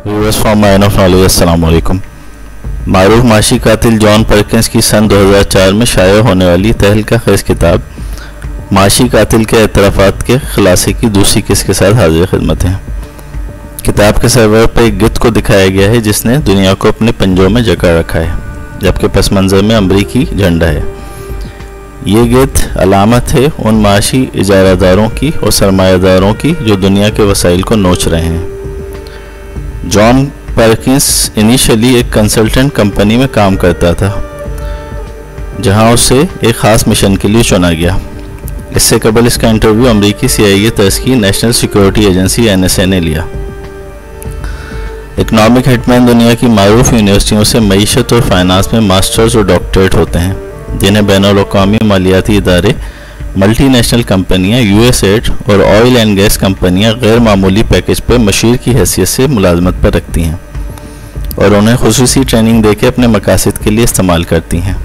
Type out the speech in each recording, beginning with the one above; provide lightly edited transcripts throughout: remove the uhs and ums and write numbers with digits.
Viewers from mine of knowledge, अस्सलाम वालेकुम। मारूफ माशी कातिल जॉन परकिंस की सन 2004 में शाया होने वाली तहलका खेज किताब माशी कातिल के एतराफ़ात के खुलासे की दूसरी किस्त के साथ हाजिर खिदमत हैं। किताब के सर्वर पर एक गिद्ध को दिखाया गया है जिसने दुनिया को अपने पंजों में जकड़ रखा है, जबकि पस मंज़र में अमरीकी झंडा है। ये गिद्ध अलामत है उन माशी इजारादारों की और सरमायादारों की जो दुनिया के वसाइल को नोच रहे हैं। जॉन परकिंस इनिशियली एक कंसल्टेंट कंपनी में काम करता था, जहां उसे एक ख़ास मिशन के लिए चुना गया। इससे कबल इसका इंटरव्यू अमरीकी CIA तर्ज की नेशनल सिक्योरिटी एजेंसी NSA ने लिया। इकनॉमिक हिटमैन दुनिया की मारूफ यूनिवर्सिटियों से मईशत और फाइनेंस में मास्टर्स और डॉक्टरेट होते हैं, जिन्हें बैनुल-अक़वामी मालियाती इदारे, मल्टी नेशनल कंपनियाँ, USAID और ऑयल एंड गैस कंपनियाँ गैर मामूली पैकेज पर मशीर की हैसियत से मुलाजमत पर रखती हैं और उन्हें खुसूसी ट्रेनिंग देके अपने मकासद के लिए इस्तेमाल करती हैं।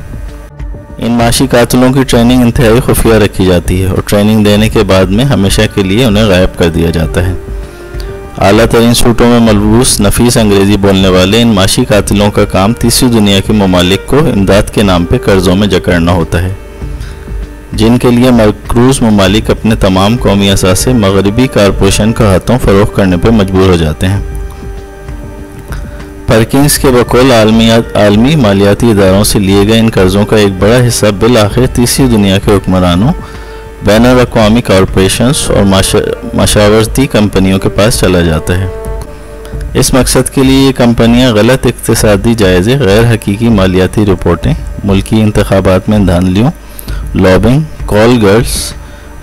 इन माशी कातिलों की ट्रेनिंग इंतहाई खुफिया रखी जाती है और ट्रेनिंग देने के बाद में हमेशा के लिए उन्हें गायब कर दिया जाता है। आला तरीन सूटों में मलबूस नफीस अंग्रेज़ी बोलने वाले इन माशी कातिलों का काम तीसरी दुनिया के ममालिक को इमदाद के नाम पर कर्ज़ों में जकड़ना होता है, जिनके लिए मकरूज़ ममालिक अपने तमाम कौमी असासे मगरबी कारपोरेशन का हाथों फ़रोख्त करने पर मजबूर हो जाते हैं। परकिंस के बकौल आलमी मालियाती इदारों से लिए गए इन कर्ज़ों का एक बड़ा हिस्सा बिल आखिर तीसरी दुनिया के हुक्मरानों, बैनुल-अक़वामी कॉरपोरेशंस और मशावरती कंपनियों के पास चला जाता है। इस मकसद के लिए ये कंपनियां गलत इक़्तिसादी जायज़े, गैर हकीकी मालियाती रिपोर्टें, मुल्की इंतखाबात में धांधलियों, लॉबिंग, कॉल गर्ल्स,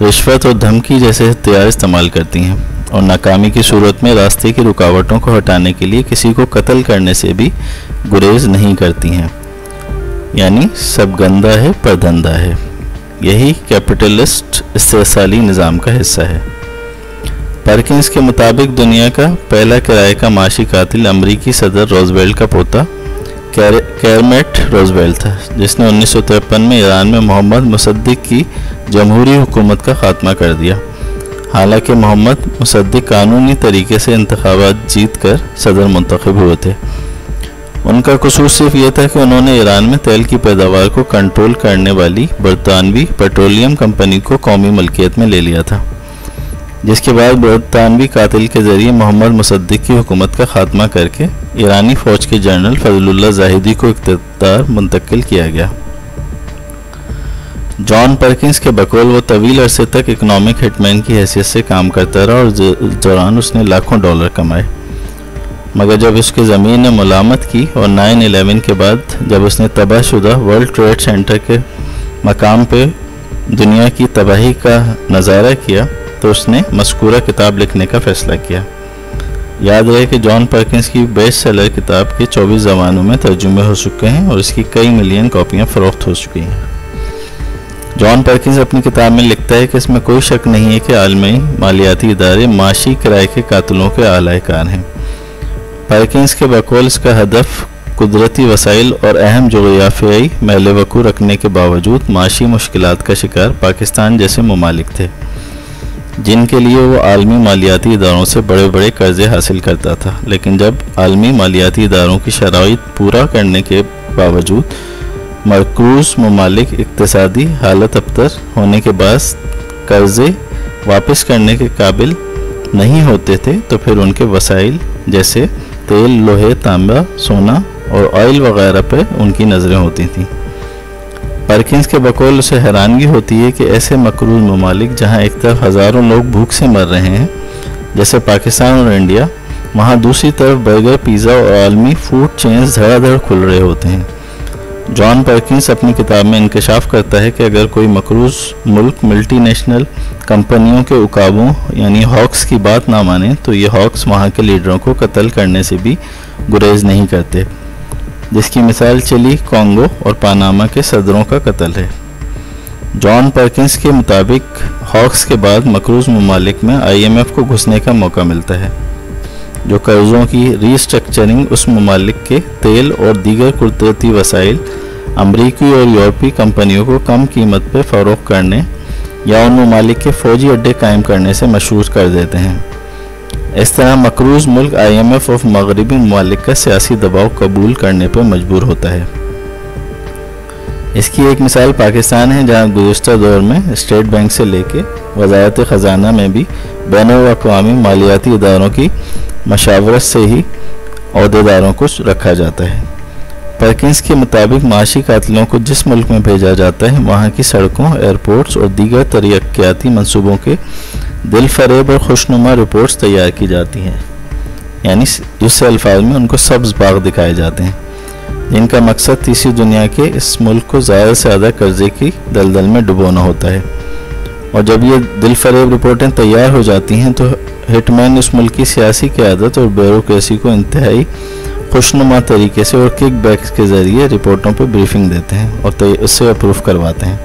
रिश्वत और धमकी जैसे हथियार इस्तेमाल करती हैं और नाकामी की सूरत में रास्ते की रुकावटों को हटाने के लिए किसी को कत्ल करने से भी गुरेज नहीं करती हैं। यानी सब गंदा है पर धंधा है। यही कैपिटलिस्ट इस्तेसाली निज़ाम का हिस्सा है। परकिंस के मुताबिक दुनिया का पहला किराए का माशी कातिल अमरीकी सदर रोजवेल्ट का पोता कैरमेट रोजवेल्ट था, जिसने 1953 में ईरान में मोहम्मद मुसद्दिक की जमहूरी हुकूमत का खात्मा कर दिया। हालांकि मोहम्मद मुसद्दिक कानूनी तरीके से इंतखाबात जीत कर सदर मुंतखब हुए थे। उनका कसूर सिर्फ ये था कि उन्होंने ईरान में तेल की पैदावार को कंट्रोल करने वाली बरतानवी पेट्रोलियम कंपनी को कौमी मलकियत में ले लिया था, जिसके बाद बरतानवी कातिल के ज़रिए मोहम्मद मुसद्दिक की हुकूमत का खात्मा करके ईरानी फ़ौज के जनरल फजलुल्लाह ज़ाहिदी को इख्तियार मुंतकिल किया गया। जॉन परकिंस के बकौल वो तवील अरसे तक इकनॉमिक हिटमैन की हैसियत से काम करता रहा और इस दौरान उसने लाखों डॉलर कमाए, मगर जब उसकी ज़मीन ने मुलामत की और 9/11 के बाद जब उसने तबाहशुदा वर्ल्ड ट्रेड सेंटर के मकाम पे दुनिया की तबाही का नज़ारा किया तो उसने मज़कूरा किताब लिखने का फ़ैसला किया। याद रहे कि जॉन परकिंस की बेस्ट सेलर किताब के 24 ज़बानों में तर्जुमे हो चुके हैं और इसकी कई मिलियन कॉपियाँ फ़रोख्त हो चुकी हैं। जॉन परकिंस अपनी किताब में लिखता है कि इसमें कोई शक नहीं है कि आलमी मालियाती इदारे माशी किराए के कातिलों के आलाकार हैं। परकिंस के बकौल इसका हदफ कुदरती वसाइल और अहम जोग्राफियाई मेल वकू रखने के बावजूद माशी मुश्किलात का शिकार पाकिस्तान जैसे ममालिक थे, जिनके लिए वो आलमी मालियाती इदारों से बड़े बड़े कर्जे हासिल करता था। लेकिन जब आलमी मालियाती इदारों की शराइत पूरा करने के बावजूद मरकूज़ ममालिक इक़्तिसादी हालत अबतर होने के बाद कर्जे वापस करने के काबिल नहीं होते थे, तो फिर उनके वसाइल जैसे तेल, लोहे, तांबा, सोना और ऑयल वगैरह पर उनकी नज़रें होती थीं। परकिंस के बकौल उसे हैरानगी होती है कि ऐसे मकरूज़ ममालिक जहाँ एक तरफ हज़ारों लोग भूख से मर रहे हैं जैसे पाकिस्तान और इंडिया, वहाँ दूसरी तरफ बर्गर, पिज़्ज़ा और आलमी फूड चेन्स धड़ाधड़ खुल रहे होते हैं। जॉन परकिंस अपनी किताब में इंकशाफ करता है कि अगर कोई मकरूज़ मुल्क मल्टी नेशनल कंपनियों के उकाबों यानी हॉक्स की बात ना माने तो ये हॉक्स वहाँ के लीडरों को कत्ल करने से भी गुरेज नहीं करते, जिसकी मिसाल चिली, कॉन्गो और पनामा के सदरों का कत्ल है। जॉन परकिंस के मुताबिक हॉक्स के बाद मकरूज़ ममालिक में IMF को घुसने का मौका मिलता है, जो कर्ज़ों की रीस्ट्रक्चरिंग उस ममालिक के तेल और दीगर कुदरती वसाइल अमरीकी और यूरोपीय कंपनियों को कम कीमत पर फ़रोख्त करने या उन ममालिक के फ़ौजी अड्डे कायम करने से मशहूर कर देते हैं। اس طرح مقروض ملک IMF اور مغربی ممالک کا سیاسی دباؤ قبول کرنے پر مجبور ہوتا ہے۔ اس کی ایک مثال پاکستان ہے، جہاں گزشتہ دور میں اسٹیٹ بینک سے لے کے وزارت خزانہ میں بھی بین الاقوامی مالیاتی اداروں کی مشاورت سے ہی عہدیداروں کو رکھا جاتا ہے۔ پرکنس کے مطابق معاشی قاتلوں کو جس ملک میں بھیجا جاتا ہے، وہاں کی سڑکوں، ایئرپورٹس اور دیگر ترقیاتی منصوبوں کے دل فریب اور خوشنما رپورٹس تیار کی جاتی ہیں، یعنی دوسرے الفاظ میں ان کو سبز باغ دکھائے جاتے ہیں، جن کا مقصد تیسری دنیا کے اس ملک کو زیادہ سے زیادہ قرضے کی دلدل میں ڈبونا ہوتا ہے۔ اور جب یہ دل فریب رپورٹیں تیار ہو جاتی ہیں تو ہٹ مین اس ملک کی سیاسی قیادت اور بیوروکریسی کو انتہائی خوشنما طریقے سے اور کک بیکس کے ذریعے رپورٹوں پر بریفنگ دیتے ہیں اور اس سے اپروو کرواتے ہیں۔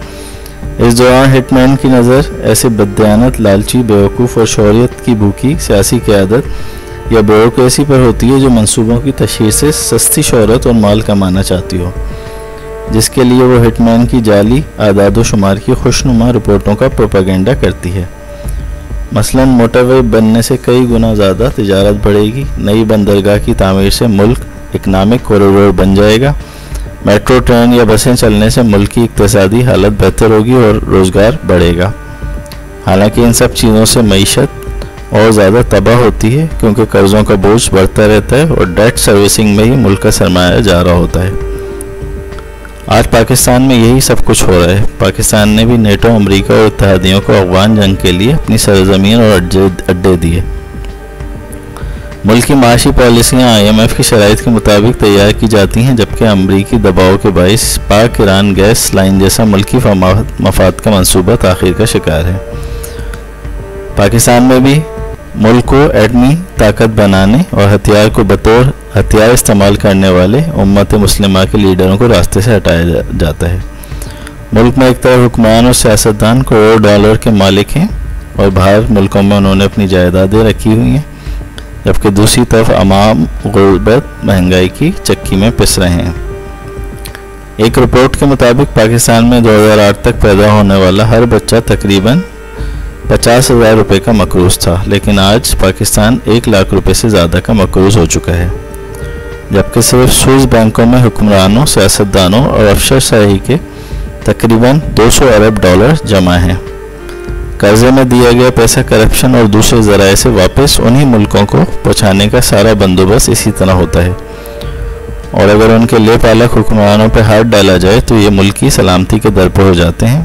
اس دوران ہٹ مین کی نظر ایسے بددیانت، لالچی، بیوقوف اور شہریت کی بھوکی سیاسی قیادت یا بیوروکریسی پر ہوتی ہے جو منصوبوں کی تشہیر سے سستی شہرت اور مال کمانا چاہتی ہو، جس کے لیے وہ ہٹ مین کی جعلی اعداد و شمار کی خوشنما رپورٹوں کا پروپیگنڈا کرتی ہے۔ مثلاً موٹر وے بننے سے کئی گنا زیادہ تجارت بڑھے گی، نئی بندرگاہ کی تعمیر سے ملک اکنامک کوریڈور بن جائے گا، میٹرو ٹرین یا بسیں چلنے سے ملک کی اقتصادی حالت بہتر ہوگی اور روزگار بڑھے گا۔ حالانکہ ان سب چیزوں سے معیشت اور زیادہ تباہ ہوتی ہے، کیونکہ قرضوں کا بوجھ بڑھتا رہتا ہے اور ڈیٹ سروسنگ میں ہی ملک کا سرمایہ جا رہا ہوتا ہے۔ آج پاکستان میں یہی سب کچھ ہو رہا ہے۔ پاکستان نے بھی نیٹو، امریکہ اور اتحادیوں کو افغان جنگ کے لیے اپنی سرزمین اور اڈے دیے۔ ملک کی معاشی پالیسیاں IMF کی شرائط کے مطابق تیار کی جاتی ہیں، جبکہ امریکی دباؤ کے باعث پاک ایران گیس لائن جیسا ملکی مفاد کا منصوبہ تاخیر کا شکار ہے۔ پاکستان میں بھی ملک کو ایٹمی طاقت بنانے اور ہتھیار کو بطور ہتھیار استعمال کرنے والے امت مسلمہ کے لیڈروں کو راستے سے ہٹایا جاتا ہے۔ ملک میں ایک طرف حکمران اور سیاستدان کروڑ ڈالر کے مالک ہیں اور باہر ملکوں میں انہوں نے اپنی جائیدادیں رکھی ہوئی ہیں، جبکہ دوسری طرف عوام غربت، مہنگائی کی چکی میں پس رہے ہیں۔ ایک رپورٹ کے مطابق پاکستان میں 2008 تک پیدا ہونے والا ہر بچہ تقریباً 50,000 روپے کا مقروض تھا، لیکن آج پاکستان 1 لاکھ روپے سے زیادہ کا مقروض ہو چکا ہے، جبکہ صرف سوئس بینکوں میں حکمرانوں، سیاستدانوں اور افسر شاہی کے تقریباً 200 ارب ڈالر جمع ہیں۔ قرضے میں دیا گیا پیسہ کرپشن اور دوسرے ذرائع سے واپس انہی ملکوں کو پہنچانے کا سارا بندوبست اسی طرح ہوتا ہے، اور اگر ان کے لے پالک حکمرانوں پہ ہاتھ ڈالا جائے تو یہ ملک کی سلامتی کے در پہ ہو جاتے ہیں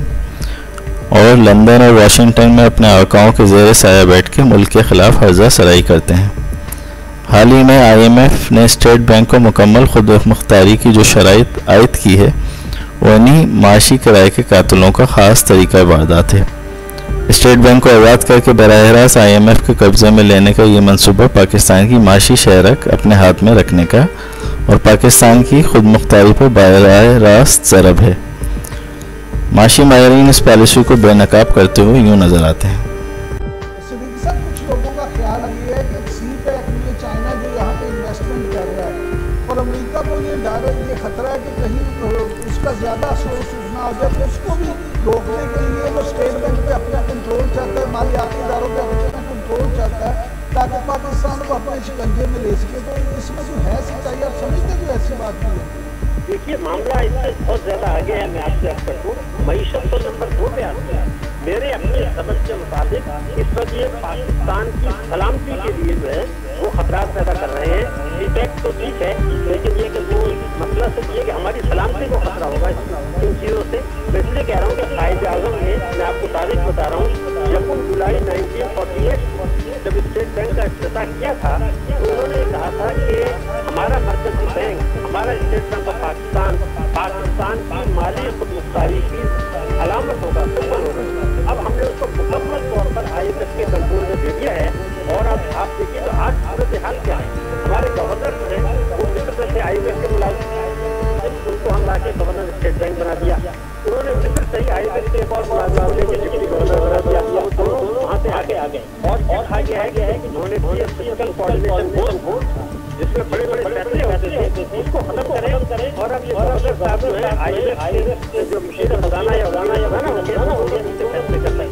اور لندن اور واشنگٹن میں اپنے آقاؤں کے زیر سایہ بیٹھ کے ملک کے خلاف ہرزہ سرائی کرتے ہیں۔ حال ہی میں IMF نے اسٹیٹ بینک کو مکمل خود مختاری کی جو شرائط عائد کی ہے، وہ انہی معاشی کرائے کے قاتلوں کا خاص طریقہ واردات ہے۔ اسٹیٹ بینک کو آزاد کر کے براہ راست IMF کے قبضے میں لینے کا یہ منصوبہ پاکستان کی معاشی شہرک اپنے ہاتھ میں رکھنے کا اور پاکستان کی خود مختاری پر براہ راست ضرب ہے۔ معاشی ماہرین اس پالیسی کو بے نقاب کرتے ہوئے یوں نظر آتے ہیں۔ کچھ لوگوں کا خیال یہ ہے کہ سی پیک میں چائنا جو یہاں پہ انویسٹمنٹ کر رہا ہے اور امریکہ کو یہ خطرہ ہے کہ کہیں اس کا زیادہ سورس نہ ہو جائے، اس کو بھی روکنے کے لیے وہ اسٹیٹ بینک پہ اپنا کنٹرول چاہتا ہے، مالیاتی اداروں پہ اپنا کنٹرول چاہتا ہے تاکہ پاکستان کو اپنے شکنجے میں لے سکے۔ تو اس میں جو ہے سچائی آپ سمجھتے جو ایسی بات نہیں ہے؟ دیکھیے معاملہ اس سے بہت زیادہ آگے ہے۔ میں آپ سے عرض کروں معیشت تو نمبر 2 پہ آتی ہے۔ میرے اپنے سمجھ کے مطابق اس وقت یہ پاکستان کی سلامتی کے لیے جو ہے وہ خطرات پیدا کر رہے ہیں۔ سی پیک تو ٹھیک ہے، لیکن یہ کہ وہ مسئلہ صرف یہ کہ ہماری سلامتی کو خطرہ ہوگا ان چیزوں سے۔ میں اس لیے کہہ رہا ہوں کہ قائد اعظم نے، میں آپ کو تاریخ بتا رہا ہوں، 1 جولائی 1948 جب اسٹیٹ بینک کا افتتاح کیا تھا تو انہوں نے کہا تھا کہ ہمارا مرکزی بینک، ہمارا اسٹیٹ بینک آف پاکستان کی مالی خود مختاری کی علامت ہوگا، سمبل ہوگا۔ اب ہم نے اس کو مکمل طور پر IMF کے کنٹرول میں دے دیا ہے، اور اب آپ دیکھیے تو آج صورتحال کیا ہے۔ ہمارے گورنر جو ہے وہ مصر میں سے IMF کے ملازم، ان کو ہم لا کے گورنر اسٹیٹ بینک بنا دیا۔ انہوں نے مصر سے ہی IMF کے ایک اور ملازم لے کے ڈپٹی گورنر بنا دیا، دونوں وہاں سے آگے اور کہا گیا ہے کہ انہوں نے فسکل کوآرڈینیشن بورڈ جس میں بڑے بڑے فیصلے ہوتے تھے اس کو ختم کریں، اور اب یہ گورنر صاحب جو ہے IMF کے جو مشیر خزانہ یا فیصلے کرنا